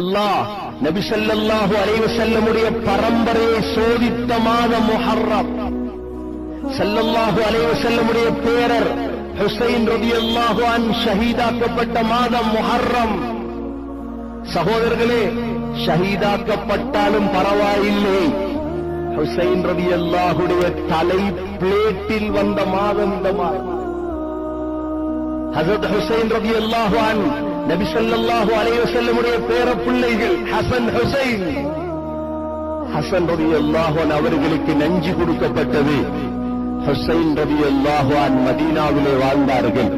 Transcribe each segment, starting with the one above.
அல்லாஹ் நபி ஸல்லல்லாஹு அலைஹி வஸல்லமுடைய பரம்பரையை சோதித்த மாதம் முஹர்ரம். ஸல்லல்லாஹு அலைஹி வஸல்லமுடைய பேரர் ஹுசைன் ரலியல்லாஹு அன்ஹு ஷஹீதாக்கப்பட்ட மாதம் முஹர்ரம். சகோதரர்களே, ஷஹீதாக்கப்பட்டாலும் பரவாயில்லை, ஹுசைன் ரலியல்லாஹுடைய தலை பிளேட்டில் வந்த மாதம் இந்த மாதம். ஹஜ்ரத் ஹுசைன் ரலியல்லாஹு அன்ஹு நபி ஸல்லல்லாஹு அலைஹி வஸல்லமுடைய பேரப்பிள்ளைகள் ஹசன் ஹுசைன். ஹசன் ரலியல்லாஹு அன்ஹு அவர்களுக்கு நஞ்சு கொடுக்கப்பட்டது. ஹுசைன் ரலியல்லாஹு அன்ஹு மதீனாவிலே வாழ்ந்தார்கள்.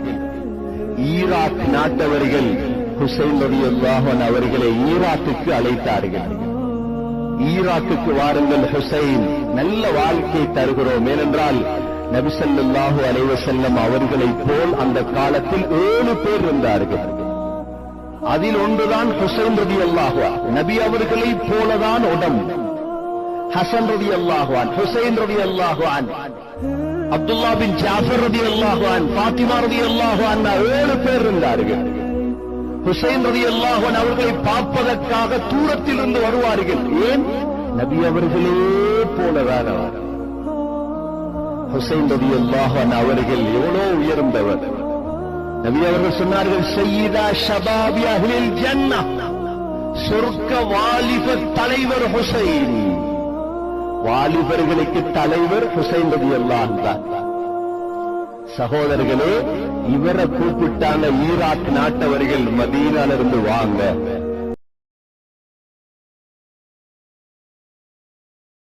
ஈராக் நாட்டவர்கள் ஹுசைன் ரலியல்லாஹு அன்ஹு அவர்களை ஈராக்குக்கு அழைத்தார்கள். ஈராக்குக்கு வாருங்கள் ஹுசைன், நல்ல வாழ்க்கை தருகிறோம். ஏனென்றால் நபி ஸல்லல்லாஹு அலைஹி வஸல்லம் அவர்களைப் போல் அந்த காலத்தில் 7 பேர் இருந்தார்கள். அதில் ஒன்றுதான் ஹுசைன் ரலியல்லாஹு அன்ஹு. நபி அவர்களைப் போலதான் உடம்பு. ஹசன் ரலியல்லாஹு அன்ஹு, ஹுசைன் ரலியல்லாஹு அன்ஹு, அப்துல்லா பின் ஜாஃபர் ரலியல்லாஹு அன்ஹு, ஃபாத்திமா ரலியல்லாஹு அன்ஹா 7 பேர் இருந்தார்கள். ஹுசைன் ரலியல்லாஹு அன்ஹு அவர்களை பார்ப்பதற்காக தூரத்தில் இருந்து வருவார்கள். ஏன்? நபி அவர்களே போலதான் அவர். ஹுசைன் ரலியல்லாஹு அன்ஹு அவர்கள் எவ்வளவு உயர்ந்தவர். நபி அவர்கள் சொன்னார்கள், சய்யிதா ஷபாபி அஹ்லில் ஜன்னah, சொர்க்க வாலிப தலைவர் ஹுசைன். வாலிபர்களுக்கு தலைவர் ஹுசைன் ரலியல்லாஹு அன்ஹு. சகோதரர்களே, இவரை கூப்பிட்டாங்க ஈராக் நாட்டவர்கள், மதீனால இருந்து வாங்க.